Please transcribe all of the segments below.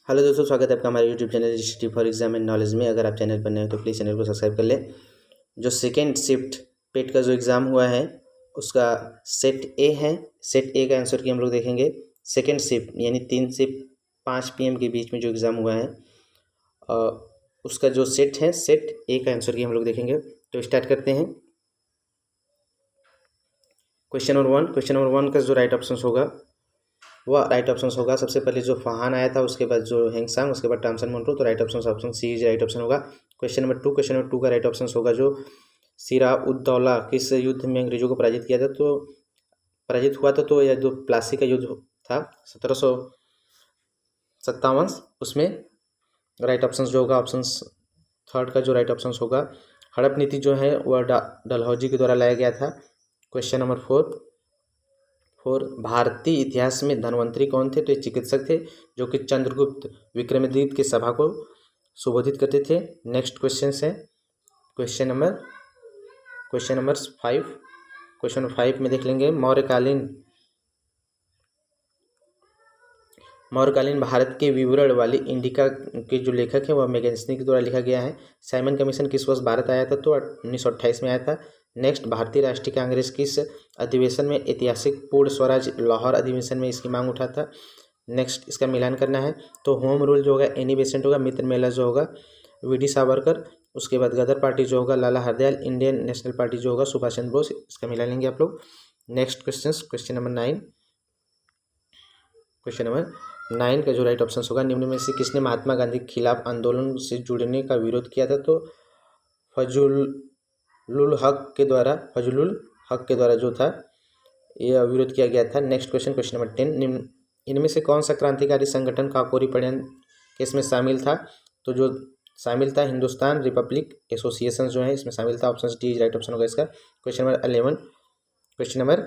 Hello दोस्तों, स्वागत है आपका हमारे YouTube channel study for exam and knowledge में। अगर आप चैनल पर नए हो तो प्लीज़ चैनल को सब्सक्राइब कर ले। जो सेकेंड शिफ्ट पेट का जो एग्ज़ाम हुआ है उसका सेट ए है। सेट ए का आंसर की हम लोग देखेंगे। सेकेंड शिफ्ट यानी 3 से 5 PM के बीच में जो एग्ज़ाम हुआ है उसका जो सेट है, सेट ए का आंसर की हम लोग देखेंगे। तो स्टार्ट करते हैं। क्वेश्चन नंबर वन का जो राइट ऑप्शन होगा वह राइट ऑप्शन होगा। सबसे पहले जो फहान आया था, उसके बाद जो हेंगसांग, उसके बाद टॉमसन मुनरो। तो right option C right option होगा। क्वेश्चन नंबर टू का राइट ऑप्शन होगा जो सिराउद्दौला किस युद्ध में अंग्रेजों को पराजित किया था। तो पराजित हुआ था तो यह जो प्लासी का युद्ध था 1757, उसमें राइट ऑप्शन जो होगा ऑप्शन थर्ड का जो राइट ऑप्शन होगा। हड़प नीति जो है वह डलहौजी के द्वारा लाया गया था। क्वेश्चन नंबर फोर भारतीय इतिहास में धन्वंतरी कौन थे। तो ये चिकित्सक थे जो कि चंद्रगुप्त विक्रमादित्य की सभा को संबोधित करते थे। नेक्स्ट क्वेश्चन है क्वेश्चन नंबर 5। क्वेश्चन नंबर 5 में देख लेंगे मौर्यकालीन भारत के विवरण वाली इंडिका के जो लेखक है वह मैगेंस्नी के द्वारा लिखा गया है। साइमन कमीशन किस वर्ष भारत आया था। तो 1928 में आया था। नेक्स्ट, भारतीय राष्ट्रीय कांग्रेस किस अधिवेशन में ऐतिहासिक पूर्ण स्वराज लाहौर अधिवेशन में इसकी मांग उठा था। नेक्स्ट, इसका मिलान करना है। तो होम रूल जो होगा एनी बेसेंट होगा। मित्र मेला जो होगा वीडी सावरकर। उसके बाद गदर पार्टी जो होगा लाला हरदयाल। इंडियन नेशनल पार्टी जो होगा सुभाष चंद्र बोस। इसका मिला लेंगे आप लोग। Next question number 9। Question number 9 का जो राइट ऑप्शन होगा, निम्न में से किसने महात्मा गांधी के खिलाफ आंदोलन से जुड़ने का विरोध किया था। तो फजलुल हक के द्वारा जो था यह विरोध किया गया था। Next question number 10। इनमें से कौन सा क्रांतिकारी संगठन काकोरी पयन किसमें शामिल था। तो जो शामिल था हिंदुस्तान रिपब्लिक एसोसिएशन जो है इसमें शामिल था। ऑप्शन डी राइट ऑप्शन होगा इसका। क्वेश्चन नंबर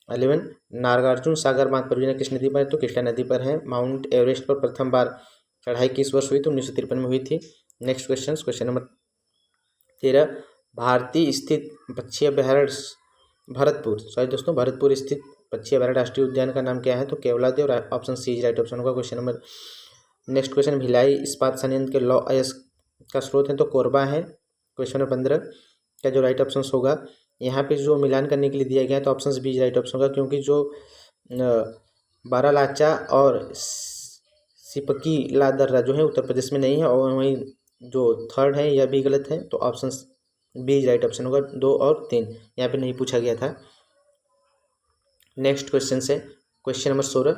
11, नागार्जुन सागर बांध परियोजना किस नदी पर है। तो कृष्णा नदी पर है। माउंट एवरेस्ट पर प्रथम बार चढ़ाई किस वर्ष हुई। तो 1953 में हुई थी। नेक्स्ट क्वेश्चन नंबर 13, भारतीय स्थित पक्षी अभयारण्य भरतपुर स्थित पक्षी अभयारण्य राष्ट्रीय उद्यान का नाम क्या है। तो Keoladeo. Option C right option होगा। नेक्स्ट क्वेश्चन, भिलाई इस्पात संयंत्र के लौह अयस्क का स्रोत है। तो कोरबा है। क्वेश्चन नंबर 15 का जो राइट ऑप्शन होगा, यहाँ पे जो मिलान करने के लिए दिया गया है तो ऑप्शन बी राइट ऑप्शन होगा, क्योंकि जो बारालाचा और सिपकी लादर्रा जो है उत्तर प्रदेश में नहीं है, और वहीं जो थर्ड है यह भी गलत है। तो ऑप्शन बी राइट ऑप्शन होगा। 2 और 3 यहाँ पे नहीं पूछा गया था। नेक्स्ट क्वेश्चन से क्वेश्चन नंबर 16,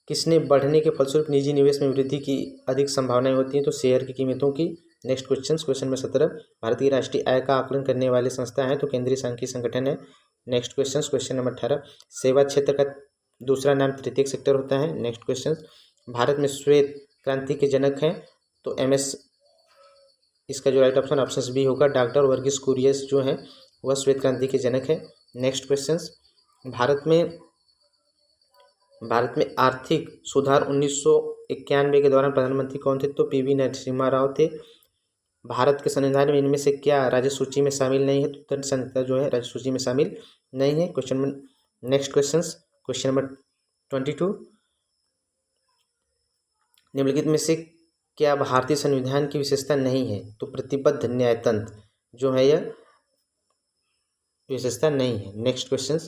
किसने बढ़ने के फलस्वरूप निजी निवेश में वृद्धि की अधिक संभावनाएं होती हैं। तो शेयर की कीमतों की। नेक्स्ट क्वेश्चन नंबर 17, भारत की राष्ट्रीय आय का आकलन करने वाली संस्था है। तो केंद्रीय सांख्यिकी संगठन है। नेक्स्ट क्वेश्चन नंबर 18, सेवा क्षेत्र का दूसरा नाम तृतीयक सेक्टर होता है। नेक्स्ट क्वेश्चन, भारत में श्वेत क्रांति के जनक हैं। तो MS इसका जो राइट ऑप्शन बी होगा। डॉक्टर वर्गीस कुरियस जो है वह श्वेत क्रांति के जनक है। नेक्स्ट क्वेश्चन, भारत में आर्थिक सुधार 1991 के दौरान प्रधानमंत्री कौन थे। तो PV नरसिम्हा राव थे। भारत के संविधान में इनमें से क्या राज्य सूची में शामिल नहीं है। तो तट संहिता जो है राज्य सूची में शामिल नहीं है। नेक्स्ट क्वेश्चन नंबर 22, निम्नलिखित में से क्या भारतीय संविधान की विशेषता नहीं है। तो प्रतिबद्ध न्यायतंत्र जो है यह विशेषता नहीं है। नेक्स्ट क्वेश्चन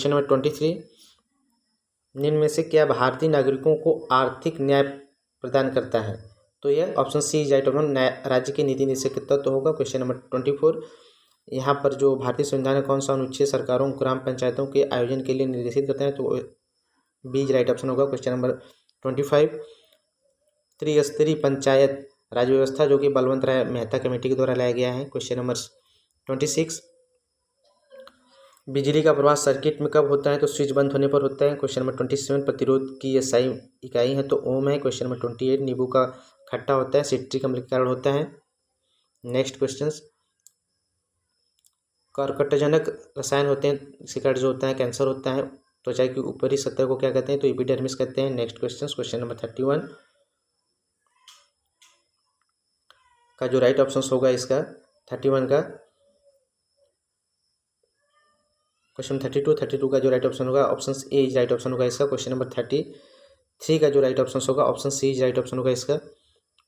नंबर 23, निम्न में से क्या भारतीय नागरिकों को आर्थिक न्याय प्रदान करता है। तो यह ऑप्शन सी राइट ऑप्शन राज्य के नीति निषेध तत्व होगा। क्वेश्चन नंबर 24, यहाँ पर जो भारतीय संविधान कौन सा अनुच्छेद सरकारों ग्राम पंचायतों के आयोजन के लिए निर्देशित करते हैं। तो बी राइट ऑप्शन होगा। क्वेश्चन नंबर 25, त्रिस्तरीय पंचायत राज व्यवस्था जो कि बलवंत राय मेहता कमेटी के द्वारा लाया गया है। क्वेश्चन नंबर 26, बिजली का प्रवाह सर्किट में कब होता है। तो स्विच बंद होने पर होता है। क्वेश्चन नंबर 27, प्रतिरोध की SI इकाई है तो ओम है। क्वेश्चन नंबर 28, नींबू का खट्टा होता है सिट्रिक अम्ल के कारण होता है। नेक्स्ट क्वेश्चन, कर्कटजनक रसायन होते हैं सिकट जो होता है कैंसर होता है त्वचा की ऊपरी सतह को क्या कहते हैं। तो एपिडर्मिस कहते हैं। नेक्स्ट क्वेश्चन नंबर 31 का जो राइट ऑप्शन होगा इसका 31 का क्वेश्चन 32 का जो राइट ऑप्शन होगा ऑप्शन ए राइट ऑप्शन होगा इसका। क्वेश्चन नंबर 33, 3 का जो राइट ऑप्शन होगा option C is right option होगा इसका।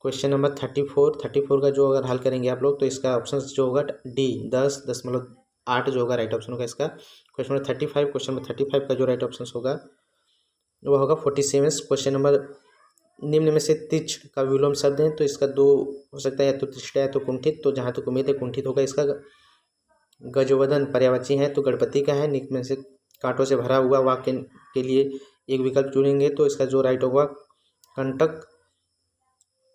क्वेश्चन नंबर 34 का जो अगर हल करेंगे आप लोग तो इसका ऑप्शन जो होगा डी 10.8 जो होगा राइट ऑप्शन होगा इसका। क्वेश्चन नंबर 35 का जो राइट ऑप्शन होगा वो होगा 47। क्वेश्चन नंबर निम्न में से तिच का विलोम शब्द है तो इसका 2 हो सकता है, या तो तिष्ठा या तो कुंठित। तो जहाँ तक उम्मीद है कुंठित होगा इसका। गजवदन पर्यायवाची है तो गणपति का है। निम्न में से कांटों से भरा हुआ वाक्य के लिए एक विकल्प चुनेंगे तो इसका जो राइट होगा कंटक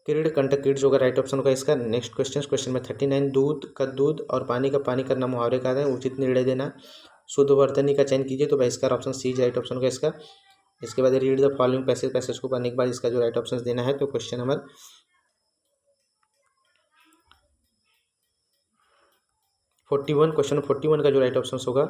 क्रीड़ जो होगा राइट ऑप्शन होगा इसका। नेक्स्ट क्वेश्चन में 39 दूध का दूध और पानी का पानी करना मुहावरे का है। उचित निर्णय देना शुद्ध वर्तनी का चयन कीजिए तो भाई इसका ऑप्शन सी राइट ऑप्शन होगा इसका। इसके बाद रीड द फॉलोइंग पैसेज को पढ़ने के बाद इसका जो राइट ऑप्शन देना है तो क्वेश्चन नंबर 41 का जो राइट ऑप्शन होगा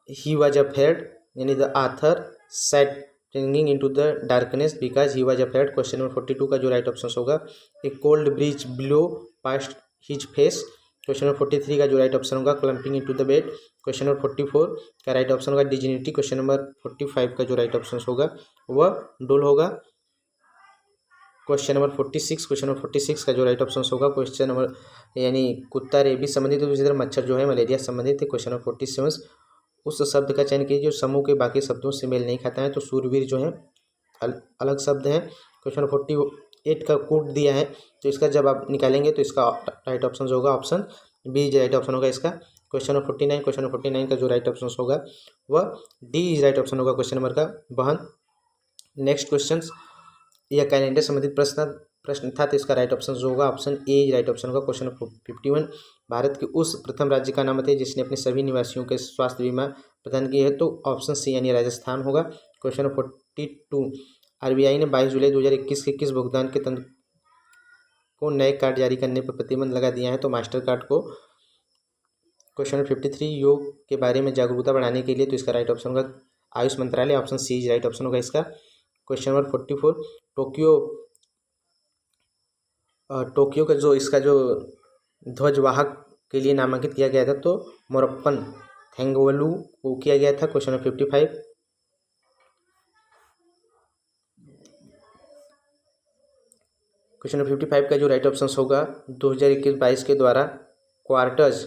ही वॉज अफेयर्ड यानी the author set trudging into the darkness because he was afraid. Question number 42 का जो राइट ऑप्शन होगा a cold breeze blow past his face. Question number 43 का जो right option होगा clumping into the bed. Question number 44 का right option होगा डिजिनिटी। Question number 45 का जो राइट ऑप्शन होगा वह डोल होगा। क्वेश्चन नंबर 46 का जो राइट ऑप्शन होगा क्वेश्चन नंबर यानी कुत्ता रेबीज संबंधित है, तो इसी तरह मच्छर जो है मलेरिया संबंधित है। क्वेश्चन नंबर 47 उस शब्द का चयन कीजिए जो समूह के बाकी शब्दों से मेल नहीं खाता है तो सूरवीर जो है अलग शब्द है। क्वेश्चन नंबर 48 का कोड दिया है तो इसका जब आप निकालेंगे तो इसका राइट ऑप्शन होगा ऑप्शन बी राइट ऑप्शन होगा इसका। क्वेश्चन नंबर 49 का जो राइट ऑप्शन होगा वह डी इज राइट ऑप्शन होगा क्वेश्चन नंबर का बहन। नेक्स्ट क्वेश्चन यह कैलेंडर संबंधित प्रश्न था तो इसका राइट ऑप्शन जो होगा ऑप्शन ए राइट ऑप्शन होगा। क्वेश्चन नंबर 51 भारत के उस प्रथम राज्य का नाम बताइए जिसने अपने सभी निवासियों के स्वास्थ्य बीमा प्रदान किया है तो ऑप्शन सी यानी राजस्थान होगा। क्वेश्चन नंबर 42 आरबीआई ने 22 जुलाई 2021 के किस भुगतान के तंत्र को नए कार्ड जारी करने पर प्रतिबंध लगा दिया है तो मास्टर कार्ड को। क्वेश्चन नंबर 53 योग के बारे में जागरूकता बढ़ाने के लिए तो इसका राइट ऑप्शन होगा आयुष मंत्रालय ऑप्शन सी राइट ऑप्शन होगा इसका। क्वेश्चन नंबर 44 टोक्यो का जो इसका जो ध्वजवाहक के लिए नामांकित किया गया था तो मोरप्पन थेंगवलू को किया गया था। क्वेश्चन नंबर 55 का जो राइट ऑप्शन होगा 2021-22 के द्वारा क्वार्टर्स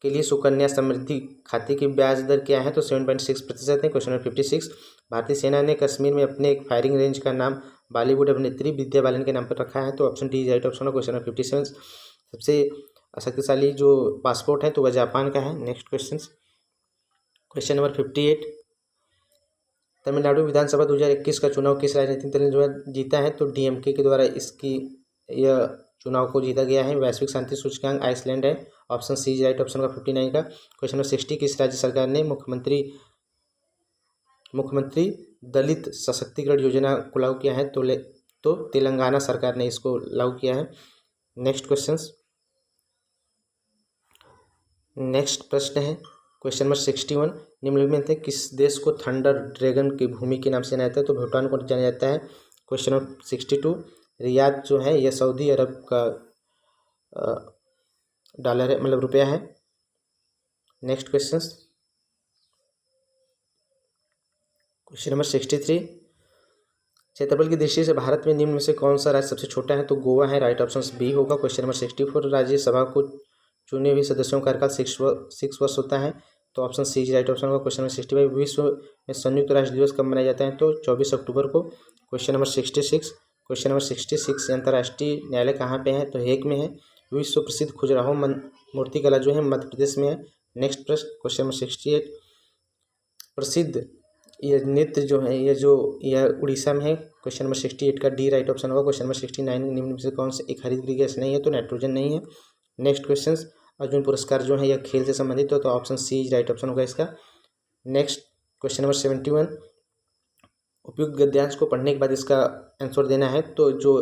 के लिए सुकन्या समृद्धि खाते की ब्याज दर क्या है तो 7.6% है। क्वेश्चन नंबर 56 भारतीय सेना ने कश्मीर में अपने एक फायरिंग रेंज का नाम बॉलीवुड अभिनेत्री विद्या बालन के नाम पर रखा है तो ऑप्शन डी राइट ऑप्शन है। क्वेश्चन नंबर 57 सबसे शक्तिशाली जो पासपोर्ट है तो वह जापान का है। नेक्स्ट क्वेश्चन नंबर 58 तमिलनाडु विधानसभा 2021 का चुनाव किस राजनीतिक दल ने जो है जीता है तो डीएमके के द्वारा इसकी यह चुनाव को जीता गया है। वैश्विक शांति सूचकांक आइसलैंड है ऑप्शन सी राइट ऑप्शन का 59 का। क्वेश्चन नंबर 60 किस राज्य सरकार ने मुख्यमंत्री दलित सशक्तिकरण योजना को लागू किया है तो तेलंगाना सरकार ने इसको लागू किया है। नेक्स्ट प्रश्न है क्वेश्चन नंबर 61 निम्नलिखित में से किस देश को थंडर ड्रैगन की भूमि के नाम से जाना जाता है तो भूटान को जाना जाता है। क्वेश्चन नंबर 62 रियाद जो है यह सऊदी अरब का डॉलर है मतलब रुपया है। नेक्स्ट क्वेश्चन नंबर 63 क्षेत्रफल की दृष्टि से भारत में निम्न में से कौन सा राज्य सबसे छोटा है तो गोवा है राइट ऑप्शन बी होगा। क्वेश्चन नंबर 64 राज्यसभा को चुने हुए सदस्यों का कार्यकाल 6 वर्ष होता है तो ऑप्शन सी राइट ऑप्शन होगा। क्वेश्चन नंबर 65 विश्व में संयुक्त राष्ट्र दिवस कब मनाया जाता है तो 24 अक्टूबर को। क्वेश्चन नंबर 66 अंतर्राष्ट्रीय न्यायालय कहाँ पे है तो हेग में है। विश्व प्रसिद्ध खजुराहो मूर्तिकला जो है मध्य प्रदेश में है। नेक्स्ट प्रश्न क्वेश्चन नंबर 68 प्रसिद्ध यह नृत्य जो है यह उड़ीसा में है। क्वेश्चन नंबर 68 का डी राइट ऑप्शन होगा। क्वेश्चन नंबर 69 निम्न में से कौन से एक हरितगृह गैस नहीं है तो नाइट्रोजन नहीं है। नेक्स्ट क्वेश्चन अर्जुन पुरस्कार जो है यह खेल से संबंधित हो तो ऑप्शन सी राइट ऑप्शन होगा इसका। नेक्स्ट क्वेश्चन नंबर 71 उपयुक्त गद्यांश को पढ़ने के बाद इसका आंसर देना है तो जो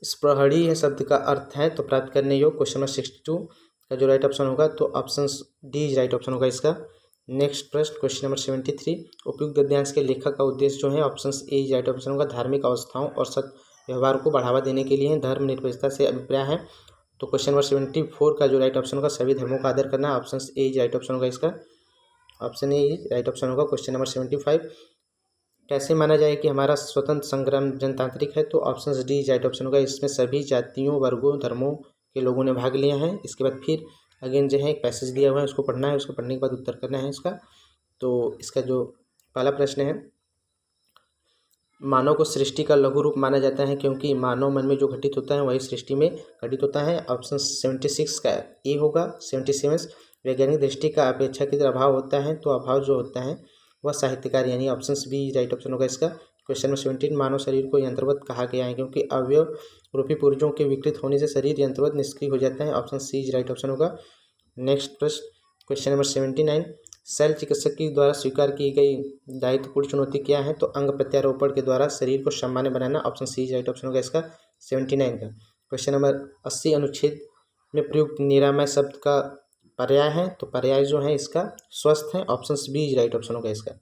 स्प्रहड़ी है शब्द का अर्थ है तो प्राप्त करने योग। क्वेश्चन नंबर 62 का जो राइट ऑप्शन होगा तो ऑप्शन डी राइट ऑप्शन होगा इसका। नेक्स्ट प्रश्न क्वेश्चन नंबर 73 उपयुक्त गद्यांश के लेखक का उद्देश्य जो है ऑप्शन ए राइट ऑप्शन होगा धार्मिक अवस्थाओं और सत व्यवहार को बढ़ावा देने के लिए धर्मनिरपेक्षता से अभिप्राय है तो क्वेश्चन नंबर 74 का जो राइट ऑप्शन होगा सभी धर्मों का आदर करना ऑप्शन ए राइट ऑप्शन होगा इसका। ऑप्शन ए राइट ऑप्शन होगा। क्वेश्चन नंबर 75 कैसे माना जाए कि हमारा स्वतंत्र संग्राम जनतांत्रिक है, तो ऑप्शन डी राइट ऑप्शन होगा। इसमें सभी जातियों, वर्गों, धर्मों के लोगों ने भाग लिया है। इसके बाद फिर अगेन जो है एक पैसेज दिया हुआ है, उसको पढ़ना है, उसको पढ़ने के बाद उत्तर करना है इसका। तो इसका जो पहला प्रश्न है, मानव को सृष्टि का लघु रूप माना जाता है क्योंकि मानव मन में जो घटित होता है वही सृष्टि में घटित होता है। ऑप्शन 76 का ए होगा। 77 वैज्ञानिक दृष्टि का अपेक्षाकृत अभाव होता है, तो अभाव जो होता है वह साहित्यकार, यानी ऑप्शन बी राइट ऑप्शन होगा इसका। क्वेश्चन नंबर 17, मानव शरीर को यंत्रवत कहा गया है क्योंकि अवयव रूपी पुर्जों के विकृत होने से शरीर यंत्रवत निष्क्रिय हो जाता है। ऑप्शन सी राइट ऑप्शन होगा। नेक्स्ट प्रश्न, क्वेश्चन नंबर 79, शल्य चिकित्सक के द्वारा स्वीकार की गई दायित्वपूर्ण चुनौती क्या है, तो अंग प्रत्यारोपण के द्वारा शरीर को सामान्य बनाना। ऑप्शन सी राइट ऑप्शन होगा इसका 79 का। क्वेश्चन नंबर 80, अनुच्छेद में प्रयुक्त निरामय शब्द का पर्याय है, तो पर्याय जो है इसका स्वस्थ है। ऑप्शन बी राइट ऑप्शन होगा इसका।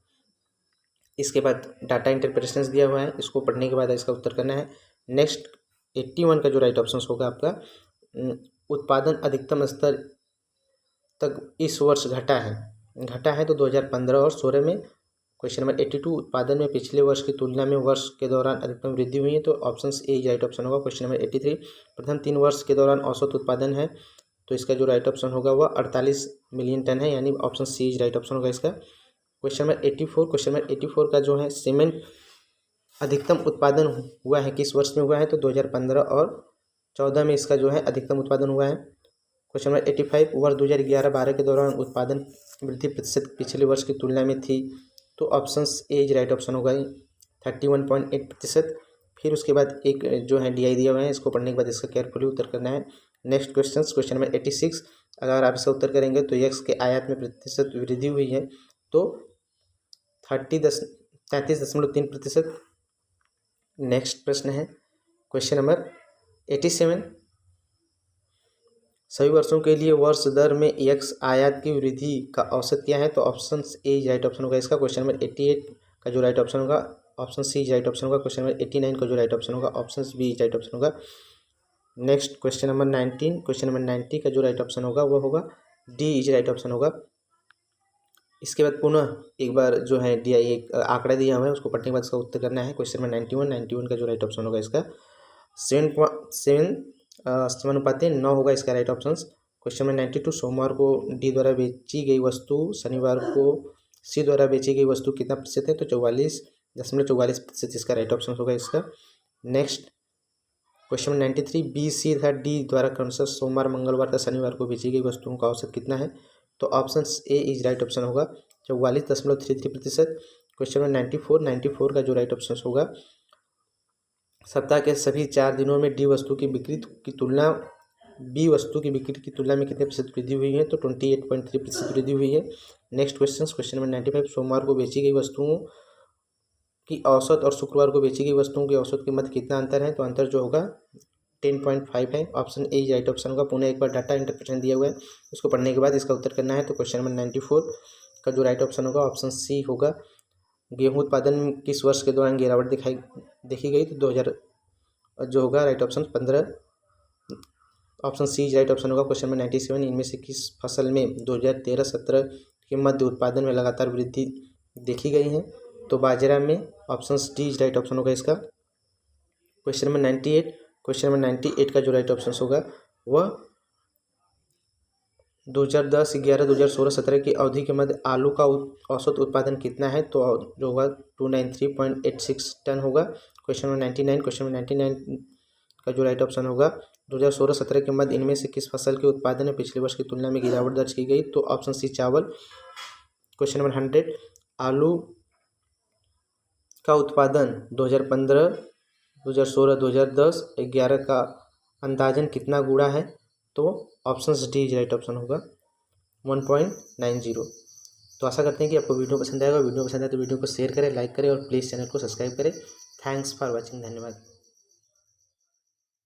इसके बाद डाटा इंटरप्रिटेशंस दिया हुआ है, इसको पढ़ने के बाद इसका उत्तर करना है। नेक्स्ट 81 का जो राइट ऑप्शन होगा आपका, उत्पादन अधिकतम स्तर तक इस वर्ष घटा है तो 2015 और 2016 में। क्वेश्चन नंबर 82, उत्पादन में पिछले वर्ष की तुलना में वर्ष के दौरान अधिकतम वृद्धि हुई है, तो ऑप्शन ए राइट ऑप्शन होगा। क्वेश्चन नंबर 83, प्रथम 3 वर्ष के दौरान औसत उत्पादन है, तो इसका जो राइट ऑप्शन होगा वह 48 मिलियन टन है, यानी ऑप्शन सी राइट ऑप्शन होगा इसका। क्वेश्चन नंबर 84 का जो है, सीमेंट अधिकतम उत्पादन हुआ है किस वर्ष में हुआ है, तो 2015 और 2014 में इसका जो है अधिकतम उत्पादन हुआ है। क्वेश्चन नंबर 85, वर्ष 2011-12 के दौरान उत्पादन वृद्धि प्रतिशत पिछले वर्ष की तुलना में थी, तो ऑप्शन ए राइट ऑप्शन होगा 31.8%। फिर उसके बाद एक जो है DI दिया हुआ है, इसको पढ़ने के बाद इसका केयरफुली उत्तर करना है। नेक्स्ट क्वेश्चन नंबर 86, अगर आप इसका उत्तर करेंगे तो यक्स के आयात में प्रतिशत वृद्धि हुई है, तो 33.3%। नेक्स्ट प्रश्न है क्वेश्चन नंबर 87, सभी वर्षों के लिए वर्ष दर में यक्स आयात की वृद्धि का औसत क्या है, तो ऑप्शन ए राइट ऑप्शन होगा इसका। क्वेश्चन नंबर 88 का जो राइट ऑप्शन होगा ऑप्शन सी राइट ऑप्शन होगा। क्वेश्चन नंबर 89 का जो राइट ऑप्शन होगा ऑप्शन बी राइट ऑप्शन होगा। नेक्स्ट क्वेश्चन नंबर 90 का जो राइट ऑप्शन होगा वो होगा डी राइट ऑप्शन होगा। इसके बाद पुनः एक बार जो है DI एक आंकड़ा दिया हुआ है, उसको पढ़ने के बाद इसका उत्तर करना है। क्वेश्चन नंबर 91 का जो राइट ऑप्शन होगा इसका 7:9 होगा इसका राइट ऑप्शन। क्वेश्चन नंबर 92, सोमवार को डी द्वारा बेची गई वस्तु शनिवार को सी द्वारा बेची गई वस्तु कितना प्रतिशत है, तो 44.44% इसका राइट ऑप्शन होगा इसका। Next question number 93, B C तथा डी द्वारा क्रमशः सोमवार, मंगलवार तथा शनिवार को बेची गई वस्तुओं का औसत कितना है, तो ऑप्शन ए राइट ऑप्शन होगा 44.33%। क्वेश्चन नंबर 94 का जो राइट ऑप्शन होगा, सप्ताह के सभी 4 दिनों में बी वस्तु की बिक्री की तुलना में कितने प्रतिशत वृद्धि हुई है, तो 28.3% वृद्धि हुई है। नेक्स्ट क्वेश्चन नंबर 95, सोमवार को बेची गई वस्तुओं की औसत और शुक्रवार को बेची गई वस्तुओं की औसत के मध्य कितना अंतर है, तो अंतर जो होगा 10.5 है। ऑप्शन ए राइट ऑप्शन होगा। पुनः एक बार डाटा इंटरप्रिटेशन दिया हुआ है, उसको पढ़ने के बाद इसका उत्तर करना है। तो क्वेश्चन नंबर 94 का जो राइट ऑप्शन होगा ऑप्शन सी होगा। गेहूं उत्पादन में किस वर्ष के दौरान गिरावट देखी गई, तो 2000 जो होगा right option 15। Option C right option होगा। क्वेश्चन नंबर 97, इनमें से किस फसल में 2013-17 के मध्य उत्पादन में लगातार वृद्धि देखी गई है, तो बाजरा में। ऑप्शन डी राइट ऑप्शन होगा इसका। क्वेश्चन नंबर 98 का जो राइट ऑप्शन होगा वह 2010, 11, 2016, 17 की अवधि के मध्य आलू का औसत उत्पादन कितना है, तो जो होगा 293.86 टन होगा। क्वेश्चन नंबर 99 का जो राइट ऑप्शन होगा 2016-17 के मध्य इनमें से किस फसल के उत्पादन में पिछले वर्ष की तुलना में गिरावट दर्ज की गई, तो ऑप्शन सी चावल। क्वेश्चन नंबर 100, आलू का उत्पादन 2015, 2016, 2010, 11 का अंदाजन कितना गुणा है, तो ऑप्शन डी राइट ऑप्शन होगा 1.90। तो आशा करते हैं कि आपको वीडियो पसंद आएगा। वीडियो पसंद आए तो वीडियो को शेयर करें, लाइक करें और प्लीज़ चैनल को सब्सक्राइब करें। Thanks for watching. धन्यवाद।